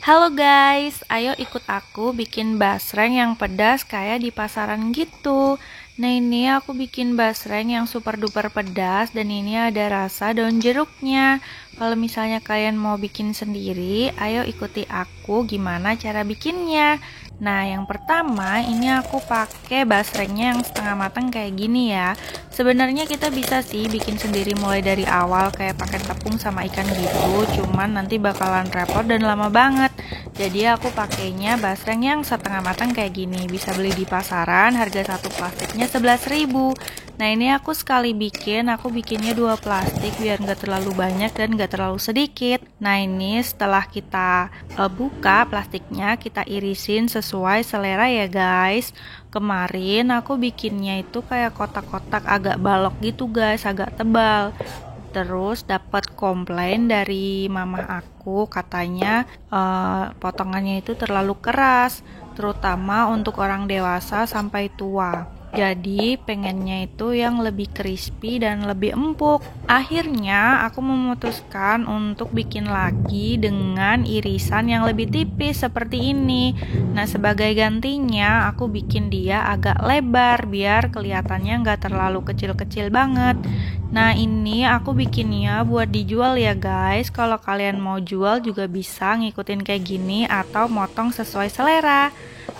Halo guys, ayo ikut aku bikin basreng yang pedas kayak di pasaran gitu. Nah ini aku bikin basreng yang super duper pedas dan ini ada rasa daun jeruknya. Kalau misalnya kalian mau bikin sendiri, ayo ikuti aku gimana cara bikinnya. Nah yang pertama ini aku pakai basrengnya yang setengah matang kayak gini ya. Sebenarnya kita bisa sih bikin sendiri mulai dari awal kayak pakai tepung sama ikan gitu, cuman nanti bakalan repot dan lama banget. Jadi aku pakainya basreng yang setengah matang kayak gini. Bisa beli di pasaran, harga satu plastiknya 11.000. Nah ini aku sekali bikin, aku bikinnya 2 plastik biar nggak terlalu banyak dan nggak terlalu sedikit. Nah ini setelah kita buka plastiknya, kita irisin sesuai selera ya guys. Kemarin aku bikinnya itu kayak kotak-kotak agak balok gitu guys, agak tebal. Terus dapat komplain dari mama aku, katanya potongannya itu terlalu keras, terutama untuk orang dewasa sampai tua. Jadi pengennya itu yang lebih crispy dan lebih empuk. Akhirnya aku memutuskan untuk bikin lagi dengan irisan yang lebih tipis seperti ini. Nah sebagai gantinya aku bikin dia agak lebar biar kelihatannya nggak terlalu kecil-kecil banget. Nah ini aku bikinnya buat dijual ya guys. Kalau kalian mau jual juga bisa ngikutin kayak gini atau motong sesuai selera.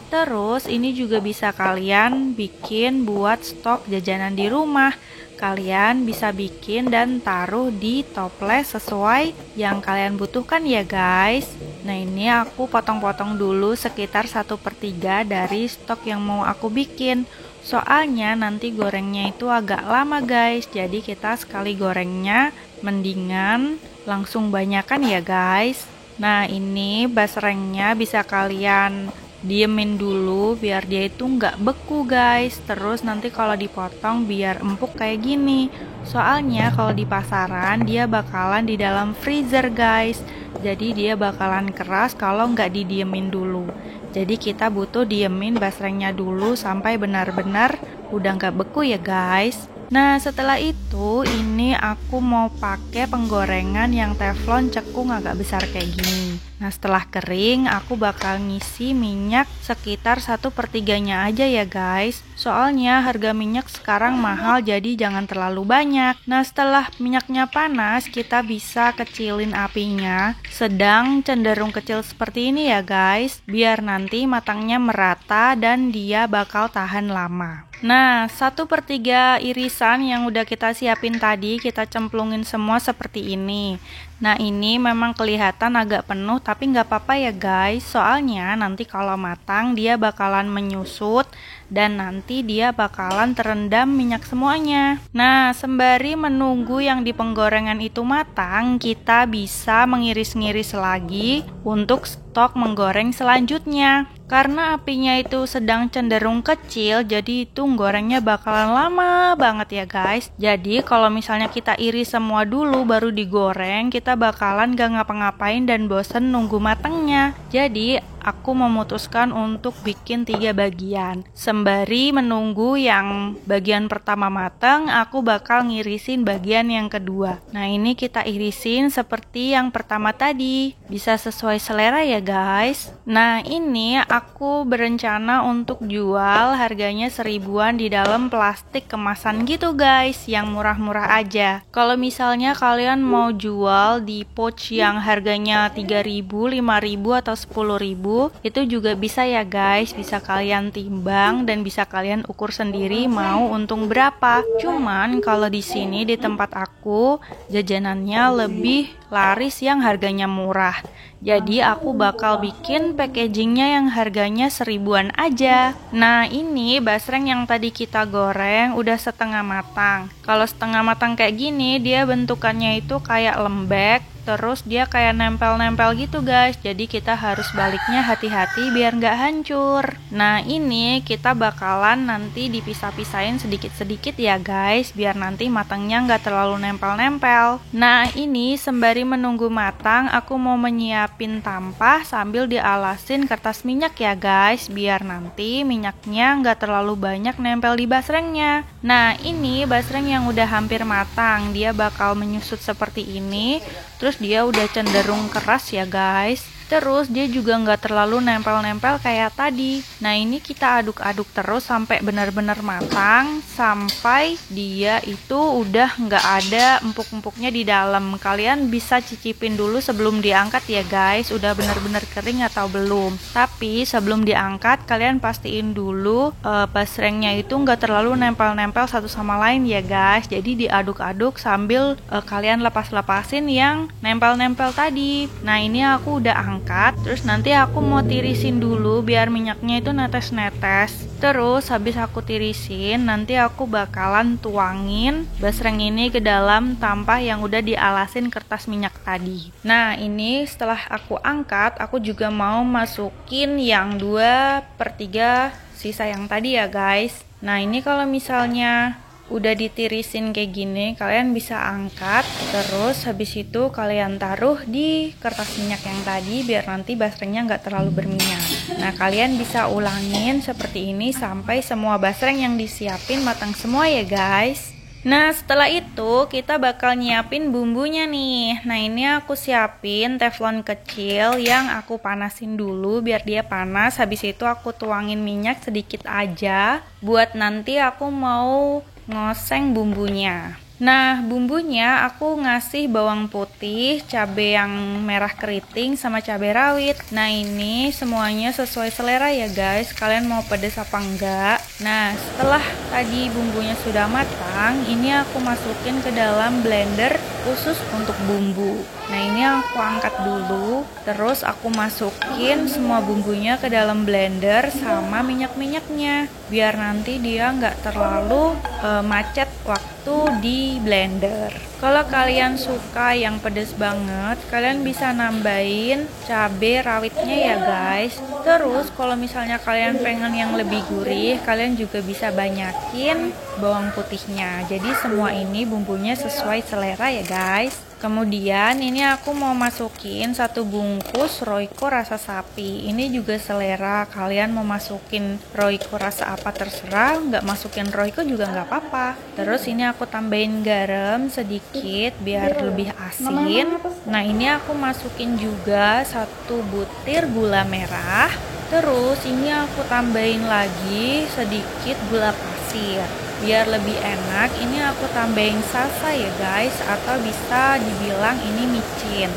Terus ini juga bisa kalian bikin buat stok jajanan di rumah. Kalian bisa bikin dan taruh di toples sesuai yang kalian butuhkan ya guys. Nah ini aku potong-potong dulu sekitar 1/3 dari stok yang mau aku bikin. Soalnya nanti gorengnya itu agak lama guys. Jadi kita sekali gorengnya mendingan langsung banyakan ya guys. Nah ini basrengnya bisa kalian diemin dulu biar dia itu nggak beku guys. Terus nanti kalau dipotong biar empuk kayak gini. Soalnya kalau di pasaran dia bakalan di dalam freezer guys. Jadi dia bakalan keras kalau nggak didiemin dulu. Jadi kita butuh diemin basrengnya dulu sampai benar-benar udah nggak beku ya guys. Nah setelah itu ini aku mau pakai penggorengan yang teflon cekung agak besar kayak gini. Nah setelah kering aku bakal ngisi minyak sekitar 1/3-nya aja ya guys. Soalnya harga minyak sekarang mahal jadi jangan terlalu banyak. Nah setelah minyaknya panas kita bisa kecilin apinya. Sedang cenderung kecil seperti ini ya guys. Biar nanti matangnya merata dan dia bakal tahan lama. Nah 1/3 irisan yang udah kita siapin tadi kita cemplungin semua seperti ini. Nah ini memang kelihatan agak penuh tapi nggak apa-apa ya guys. Soalnya nanti kalau matang dia bakalan menyusut dan nanti dia bakalan terendam minyak semuanya. Nah sembari menunggu yang di penggorengan itu matang, kita bisa mengiris-ngiris lagi untuk stok menggoreng selanjutnya. Karena apinya itu sedang cenderung kecil, jadi itu gorengnya bakalan lama banget ya guys. Jadi kalau misalnya kita iris semua dulu baru digoreng, kita bakalan gak ngapa-ngapain dan bosen nunggu matangnya. Jadi aku memutuskan untuk bikin 3 bagian. Sembari menunggu yang bagian pertama matang, aku bakal ngirisin bagian yang kedua. Nah ini kita irisin seperti yang pertama tadi. Bisa sesuai selera ya guys. Nah ini aku berencana untuk jual harganya 1.000-an di dalam plastik kemasan gitu guys, yang murah-murah aja. Kalau misalnya kalian mau jual di pouch yang harganya 3.000, 5.000 atau 10.000, itu juga bisa ya guys. Bisa kalian timbang dan bisa kalian ukur sendiri mau untung berapa. Cuman kalau di sini di tempat aku jajanannya lebih laris yang harganya murah. Jadi aku bakal bikin packagingnya yang harganya 1.000-an aja. Nah ini basreng yang tadi kita goreng udah setengah matang. Kalau setengah matang kayak gini dia bentukannya itu kayak lembek. Terus dia kayak nempel-nempel gitu guys. Jadi kita harus baliknya hati-hati biar nggak hancur. Nah ini kita bakalan nanti dipisah-pisahin sedikit-sedikit ya guys, biar nanti matangnya nggak terlalu nempel-nempel. Nah ini sembari menunggu matang, aku mau menyiapin tampah sambil dialasin kertas minyak ya guys, biar nanti minyaknya nggak terlalu banyak nempel di basrengnya. Nah ini basreng yang udah hampir matang, dia bakal menyusut seperti ini. Terus dia udah cenderung keras ya guys. Terus dia juga nggak terlalu nempel-nempel kayak tadi. Nah ini kita aduk-aduk terus sampai benar-benar matang, sampai dia itu udah nggak ada empuk-empuknya di dalam. Kalian bisa cicipin dulu sebelum diangkat ya guys, udah benar-benar kering atau belum. Tapi sebelum diangkat kalian pastiin dulu basrengnya itu nggak terlalu nempel-nempel satu sama lain ya guys. Jadi diaduk-aduk sambil kalian lepas-lepasin yang nempel-nempel tadi. Nah ini aku udah angkat. Terus nanti aku mau tirisin dulu biar minyaknya itu netes-netes. Terus habis aku tirisin, nanti aku bakalan tuangin basreng ini ke dalam tampah yang udah dialasin kertas minyak tadi. Nah ini setelah aku angkat, aku juga mau masukin yang 2/3 sisa yang tadi ya guys. Nah ini kalau misalnya udah ditirisin kayak gini, kalian bisa angkat, terus habis itu kalian taruh di kertas minyak yang tadi biar nanti basrengnya nggak terlalu berminyak. Nah kalian bisa ulangin seperti ini sampai semua basreng yang disiapin matang semua ya guys. Nah setelah itu kita bakal nyiapin bumbunya nih. Nah ini aku siapin teflon kecil yang aku panasin dulu biar dia panas. Habis itu aku tuangin minyak sedikit aja buat nanti aku mau ngoseng bumbunya. Nah bumbunya aku ngasih bawang putih, cabai yang merah keriting, sama cabai rawit. Nah ini semuanya sesuai selera ya guys, kalian mau pedas apa enggak. Nah setelah tadi bumbunya sudah matang, ini aku masukin ke dalam blender khusus untuk bumbu. Nah ini aku angkat dulu, terus aku masukin semua bumbunya ke dalam blender sama minyak-minyaknya biar nanti dia nggak terlalu macet waktu di blender. Kalau kalian suka yang pedas banget, kalian bisa nambahin cabai rawitnya ya guys. Terus kalau misalnya kalian pengen yang lebih gurih, kalian juga bisa banyakin bawang putihnya. Jadi semua ini bumbunya sesuai selera ya guys. Kemudian ini aku mau masukin 1 bungkus Royco rasa sapi. Ini juga selera, kalian mau masukin Royco rasa apa terserah, nggak masukin Royco juga nggak apa-apa. Terus ini aku tambahin garam sedikit biar lebih asin. Nah ini aku masukin juga 1 butir gula merah. Terus ini aku tambahin lagi sedikit gula pasir. Biar lebih enak, ini aku tambahin salsa ya guys, atau bisa dibilang ini micin.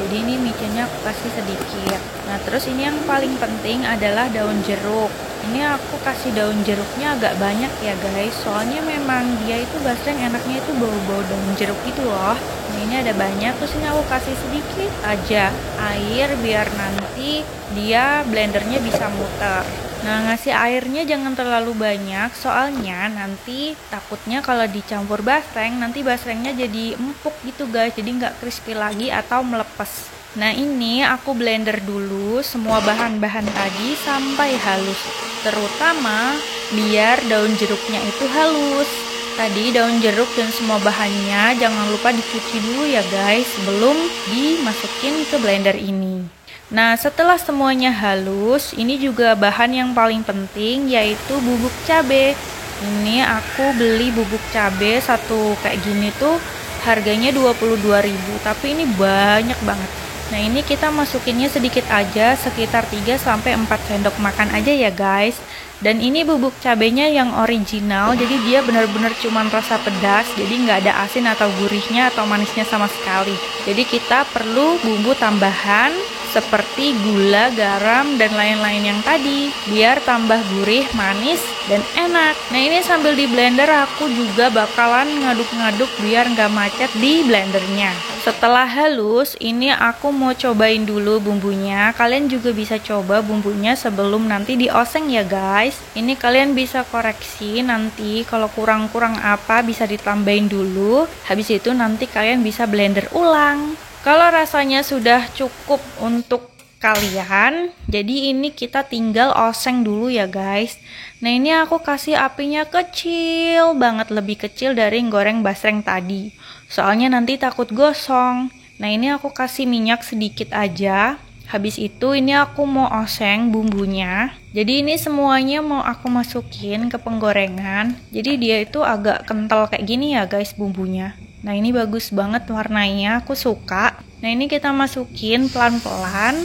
Jadi ini micinnya aku kasih sedikit. Nah terus ini yang paling penting adalah daun jeruk. Ini aku kasih daun jeruknya agak banyak ya guys, soalnya memang dia itu basreng enaknya itu bau-bau daun jeruk itu loh. Nah ini ada banyak, terus ini aku kasih sedikit aja air biar nanti dia blendernya bisa muter. Nah ngasih airnya jangan terlalu banyak, soalnya nanti takutnya kalau dicampur basreng nanti basrengnya jadi empuk gitu guys, jadi nggak crispy lagi atau melepas. Nah ini aku blender dulu semua bahan-bahan tadi sampai halus, terutama biar daun jeruknya itu halus. Tadi daun jeruk dan semua bahannya jangan lupa dicuci dulu ya guys sebelum dimasukin ke blender ini. Nah setelah semuanya halus, ini juga bahan yang paling penting yaitu bubuk cabai. Ini aku beli bubuk cabai satu kayak gini tuh harganya 22.000, tapi ini banyak banget. Nah ini kita masukinnya sedikit aja, sekitar 3-4 sendok makan aja ya guys. Dan ini bubuk cabenya yang original, jadi dia benar-benar cuman rasa pedas, jadi nggak ada asin atau gurihnya atau manisnya sama sekali. Jadi kita perlu bumbu tambahan seperti gula, garam, dan lain-lain yang tadi biar tambah gurih, manis, dan enak. Nah ini sambil di blender aku juga bakalan ngaduk-ngaduk biar nggak macet di blendernya. Setelah halus, ini aku mau cobain dulu bumbunya. Kalian juga bisa coba bumbunya sebelum nanti dioseng ya guys. Ini kalian bisa koreksi nanti kalau kurang-kurang apa bisa ditambahin dulu. Habis itu nanti kalian bisa blender ulang. Kalau rasanya sudah cukup untuk kalian, jadi ini kita tinggal oseng dulu ya guys. Nah ini aku kasih apinya kecil banget, lebih kecil dari goreng basreng tadi, soalnya nanti takut gosong. Nah ini aku kasih minyak sedikit aja. Habis itu ini aku mau oseng bumbunya. Jadi ini semuanya mau aku masukin ke penggorengan. Jadi dia itu agak kental kayak gini ya guys bumbunya. Nah ini bagus banget warnanya, aku suka. Nah ini kita masukin pelan-pelan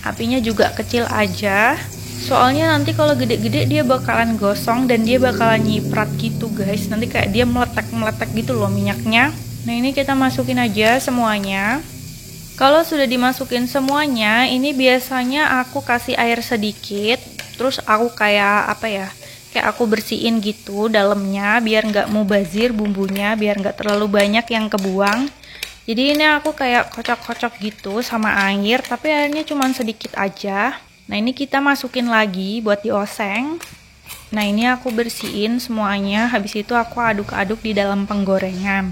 Apinya juga kecil aja. Soalnya nanti kalau gede-gede dia bakalan gosong dan dia bakalan nyiprat gitu guys. Nanti kayak dia meletek-meletek gitu loh minyaknya. Nah ini kita masukin aja semuanya. Kalau sudah dimasukin semuanya, ini biasanya aku kasih air sedikit. Terus aku kayak apa ya, kayak aku bersihin gitu dalamnya biar nggak mubazir bumbunya, biar nggak terlalu banyak yang kebuang. Jadi ini aku kayak kocok-kocok gitu sama air, tapi airnya cuma sedikit aja. Nah ini kita masukin lagi buat dioseng. Nah ini aku bersihin semuanya, habis itu aku aduk-aduk di dalam penggorengan.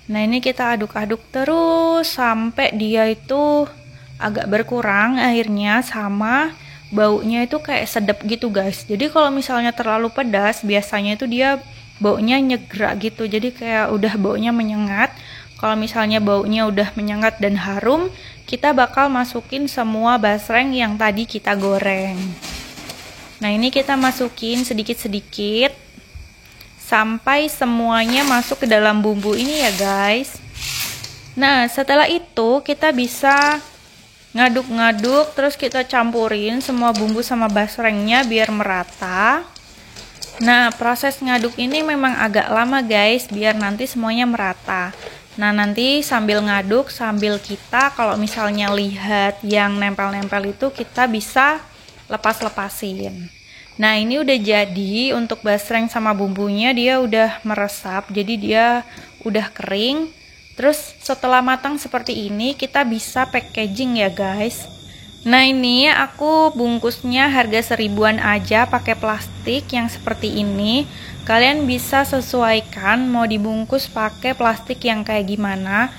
Nah ini kita aduk-aduk terus sampai dia itu agak berkurang airnya sama baunya itu kayak sedap gitu guys. Jadi kalau misalnya terlalu pedas biasanya itu dia baunya nyegrak gitu, jadi kayak udah baunya menyengat. Kalau misalnya baunya udah menyengat dan harum, kita bakal masukin semua basreng yang tadi kita goreng. Nah ini kita masukin sedikit-sedikit sampai semuanya masuk ke dalam bumbu ini ya guys. Nah setelah itu kita bisa ngaduk-ngaduk, terus kita campurin semua bumbu sama basrengnya biar merata. Nah proses ngaduk ini memang agak lama guys, biar nanti semuanya merata. Nah nanti sambil ngaduk, sambil kita kalau misalnya lihat yang nempel-nempel itu kita bisa lepas-lepasin. Nah ini udah jadi untuk basreng sama bumbunya, dia udah meresap, jadi dia udah kering. Terus setelah matang seperti ini kita bisa packaging ya guys. Nah ini aku bungkusnya harga 1000-an aja pakai plastik yang seperti ini. Kalian bisa sesuaikan mau dibungkus pakai plastik yang kayak gimana.